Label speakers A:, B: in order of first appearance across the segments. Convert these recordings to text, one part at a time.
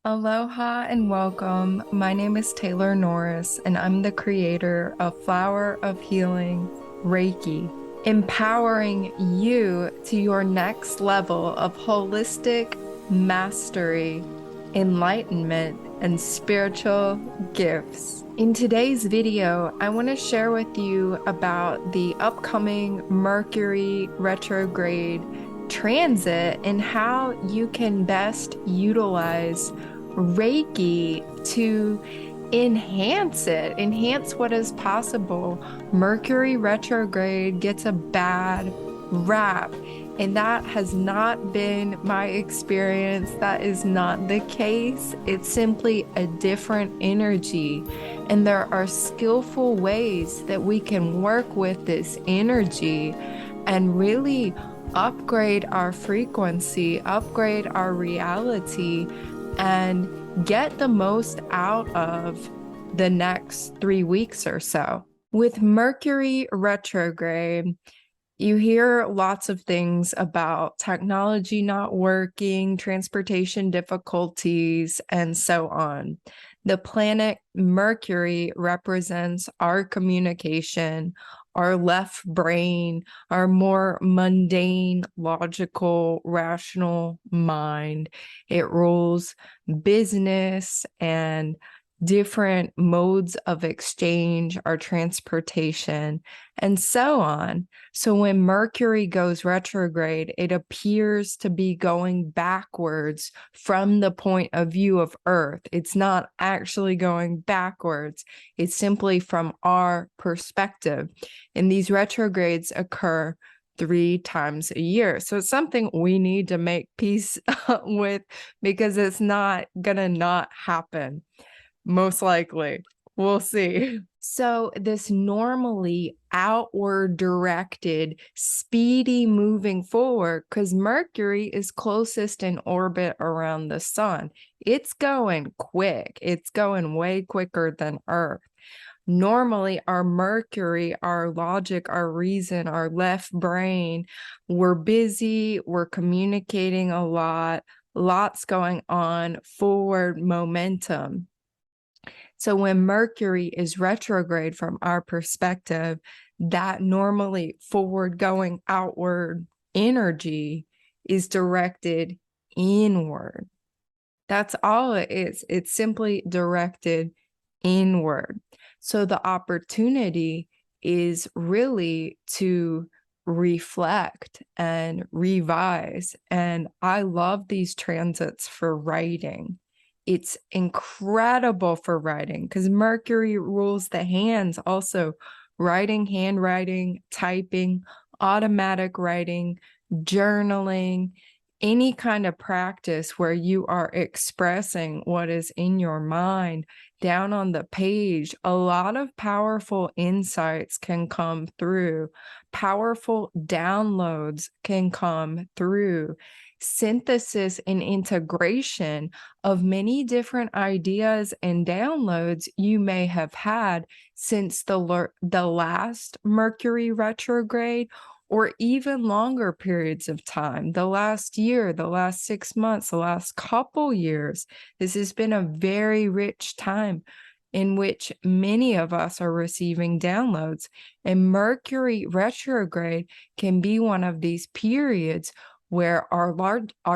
A: Aloha and welcome. My name is Taylor Norris, and I'm the creator of Flower of Healing Reiki, empowering you to your next level of holistic mastery, enlightenment, and spiritual gifts. In today's video, I want to share with you about the upcoming Mercury Retrograde transit and how you can best utilize Reiki to enhance what is possible. Mercury retrograde gets a bad rap, and that has not been my experience. That is not the case. It's simply a different energy, and there are skillful ways that we can work with this energy and really upgrade our frequency, upgrade our reality, and get the most out of the next 3 weeks or so. With Mercury retrograde, you hear lots of things about technology not working, transportation difficulties, and so on. The planet Mercury represents our communication, our left brain, our more mundane, logical, rational mind. It rules business and different modes of exchange, our transportation, and so on. So when Mercury goes retrograde, it appears to be going backwards from the point of view of Earth. It's not actually going backwards. It's simply from our perspective. And these retrogrades occur 3 times a year. So it's something we need to make peace with, because it's not gonna not happen. Most likely. We'll see. So this normally outward directed, speedy moving forward, because Mercury is closest in orbit around the sun. It's going quick. It's going way quicker than Earth. Normally, our Mercury, our logic, our reason, our left brain, we're busy, we're communicating a lot, lots going on, forward momentum. So when Mercury is retrograde from our perspective, that normally forward going outward energy is directed inward. That's all it is. It's simply directed inward. So the opportunity is really to reflect and revise. And I love these transits for writing. It's incredible for writing because Mercury rules the hands, also writing, handwriting, typing, automatic writing, journaling, any kind of practice where you are expressing what is in your mind down on the page. A lot of powerful insights can come through. Powerful downloads can come through. Synthesis and integration of many different ideas and downloads you may have had since the last Mercury retrograde, or even longer periods of time, the last year, the last 6 months, the last couple years. This has been a very rich time in which many of us are receiving downloads, and Mercury retrograde can be one of these periods where our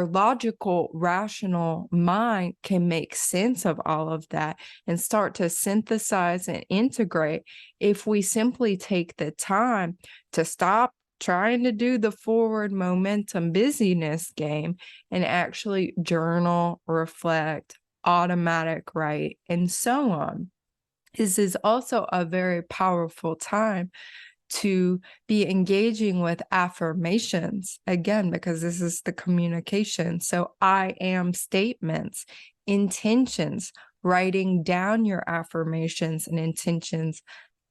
A: logical, rational mind can make sense of all of that and start to synthesize and integrate if we simply take the time to stop trying to do the forward momentum busyness game and actually journal, reflect, automatic write, and so on. This is also a very powerful time to be engaging with affirmations, again, because this is the communication. So I am statements, intentions, writing down your affirmations and intentions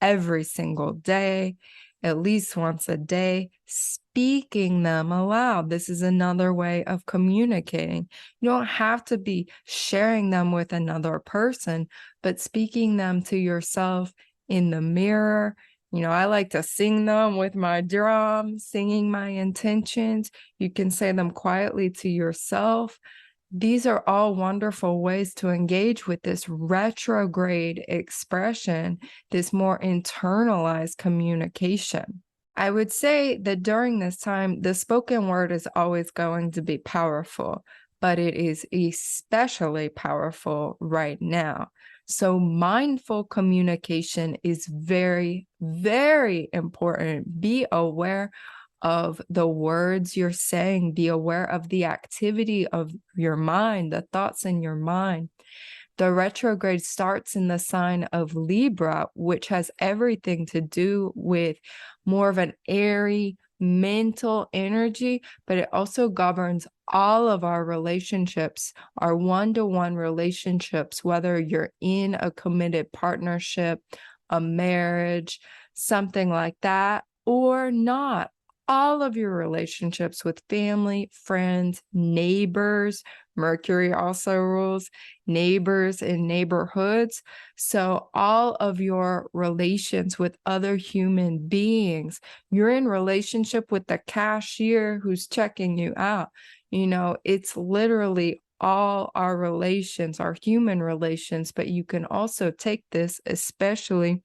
A: every single day, at least once a day, speaking them aloud. This is another way of communicating. You don't have to be sharing them with another person, but speaking them to yourself in the mirror. You know, I like to sing them with my drum, singing my intentions. You can say them quietly to yourself. These are all wonderful ways to engage with this retrograde expression, this more internalized communication. I would say that during this time, the spoken word is always going to be powerful, but it is especially powerful right now. So, mindful communication is very, very important. Be aware of the words you're saying, be aware of the activity of your mind, the thoughts in your mind. The retrograde starts in the sign of Libra, which has everything to do with more of an airy mental energy, but it also governs all of our relationships, our one-to-one relationships, whether you're in a committed partnership, a marriage, something like that, or not. All of your relationships with family, friends, neighbors. Mercury also rules neighbors and neighborhoods. So all of your relations with other human beings, you're in relationship with the cashier who's checking you out. It's literally all our relations, our human relations, but you can also take this, especially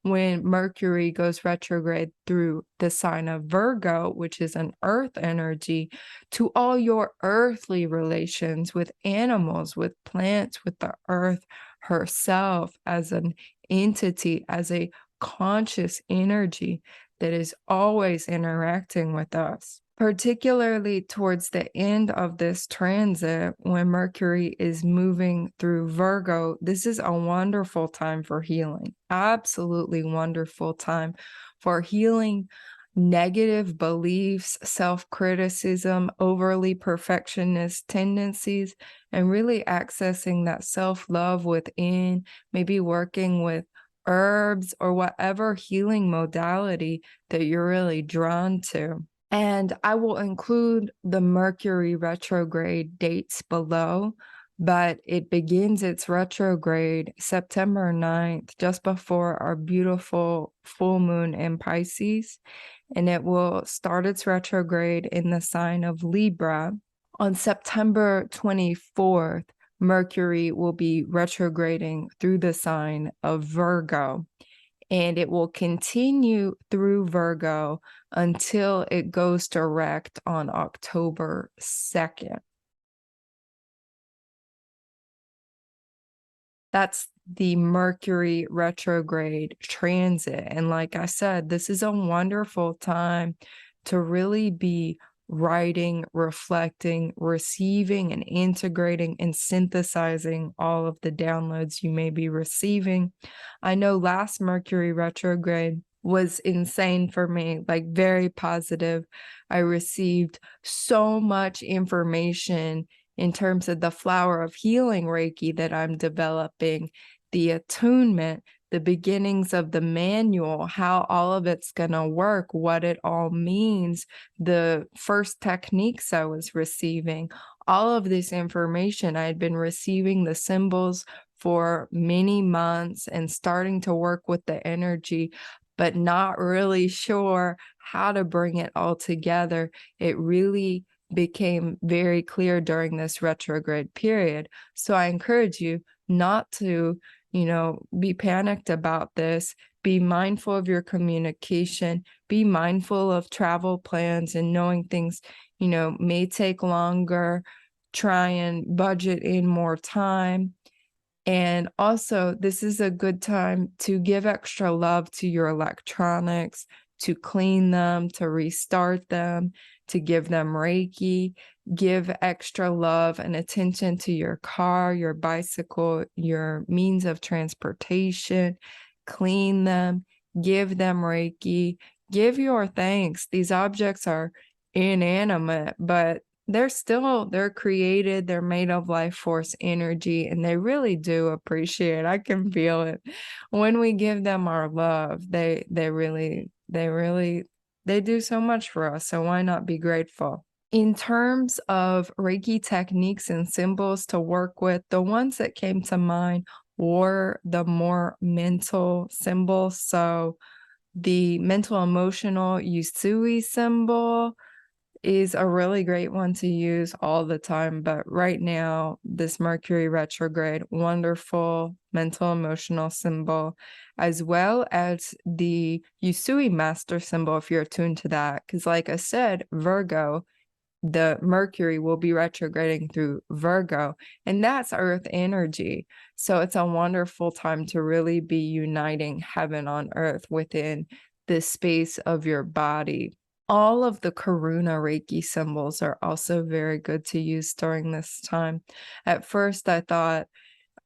A: when Mercury goes retrograde through the sign of Virgo, which is an earth energy, to all your earthly relations with animals, with plants, with the earth herself as an entity, as a conscious energy that is always interacting with us. Particularly towards the end of this transit, when Mercury is moving through Virgo, this is a wonderful time for healing. Absolutely wonderful time for healing negative beliefs, self-criticism, overly perfectionist tendencies, and really accessing that self-love within, maybe working with herbs or whatever healing modality that you're really drawn to. And I will include the Mercury retrograde dates below, but it begins its retrograde September 9th, just before our beautiful full moon in Pisces. And it will start its retrograde in the sign of Libra. On September 24th, Mercury will be retrograding through the sign of Virgo, and it will continue through Virgo until it goes direct on October 2nd. That's the Mercury retrograde transit. And like I said, this is a wonderful time to really be writing, reflecting, receiving, and integrating and synthesizing all of the downloads you may be receiving. I know last Mercury retrograde was insane for me, like very positive. I received so much information in terms of the flower of healing Reiki that I'm developing, the attunement, the beginnings of the manual, how all of it's going to work, what it all means, the first techniques I was receiving, all of this information. I had been receiving the symbols for many months and starting to work with the energy, but not really sure how to bring it all together. It really became very clear during this retrograde period. So I encourage you not to, be panicked about this. Be mindful of your communication. Be mindful of travel plans and knowing things, may take longer. Try and budget in more time. And also, this is a good time to give extra love to your electronics, to clean them, to restart them, to give them Reiki. Give extra love and attention to your car, your bicycle, your means of transportation. Clean them, give them Reiki, give your thanks. These objects are inanimate, but they're created, they're made of life force energy, and they really do appreciate. I can feel it when we give them our love. They do so much for us. So why not be grateful? In terms of Reiki techniques and symbols to work with, the ones that came to mind were the more mental symbols. So the mental emotional Usui symbol is a really great one to use all the time. But right now, this Mercury retrograde, wonderful mental emotional symbol, as well as the Usui master symbol, if you're attuned to that. Because, like I said, Virgo, the Mercury will be retrograding through Virgo, and that's Earth energy. So it's a wonderful time to really be uniting heaven on earth within the space of your body. All of the Karuna Reiki symbols are also very good to use during this time. At first, I thought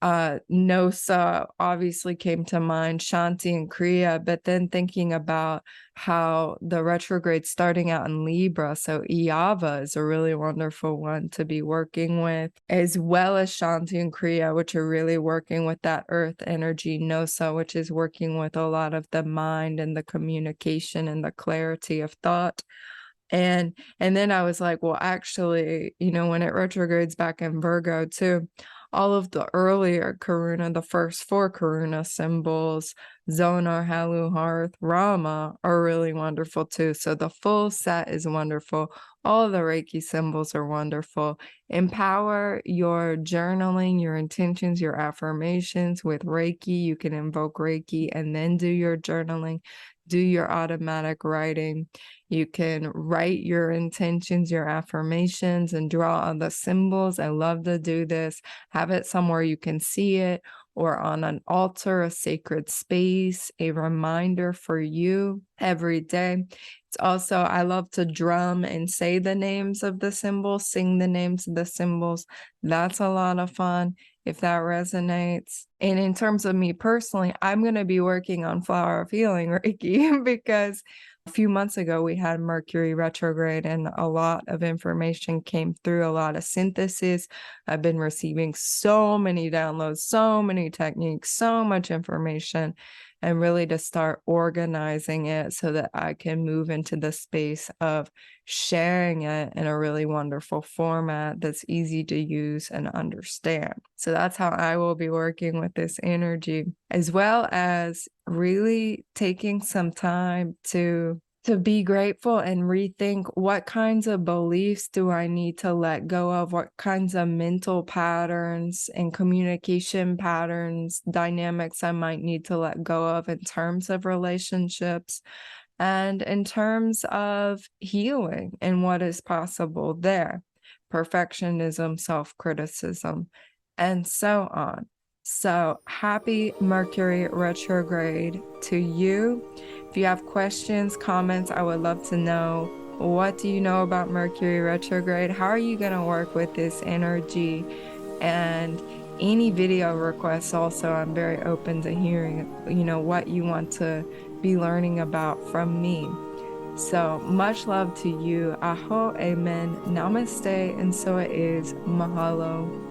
A: Nosa obviously came to mind, Shanti and Kriya, but then thinking about how the retrograde starting out in Libra, so Iava is a really wonderful one to be working with, as well as Shanti and Kriya, which are really working with that earth energy, Nosa, which is working with a lot of the mind and the communication and the clarity of thought. And then I was like, well, actually, when it retrogrades back in Virgo too, all of the earlier Karuna, the first 4 Karuna symbols, Zonar, Halu, Hearth, Rama, are really wonderful too. So the full set is wonderful. All of the Reiki symbols are wonderful. Empower your journaling, your intentions, your affirmations with Reiki. You can invoke Reiki and then do your journaling, do your automatic writing. You can write your intentions, your affirmations, and draw on the symbols. I love to do this. Have it somewhere you can see it, or on an altar, a sacred space, a reminder for you every day. It's also, I love to drum and say the names of the symbols, sing the names of the symbols. That's a lot of fun if that resonates. And in terms of me personally, I'm going to be working on Flower of Healing Reiki because a few months ago, we had Mercury retrograde and a lot of information came through, a lot of synthesis. I've been receiving so many downloads, so many techniques, so much information, and really to start organizing it so that I can move into the space of sharing it in a really wonderful format that's easy to use and understand. So that's how I will be working with this energy, as well as really taking some time to be grateful and rethink what kinds of beliefs do I need to let go of, what kinds of mental patterns and communication patterns, dynamics I might need to let go of in terms of relationships and in terms of healing and what is possible there, perfectionism, self-criticism, and so on. So happy Mercury retrograde to you. If you have questions, comments, I would love to know. What do you know about Mercury retrograde? How are you going to work with this energy? And any video requests also, I'm very open to hearing, what you want to be learning about from me. So much love to you. Aho, amen, namaste, and so it is. Mahalo.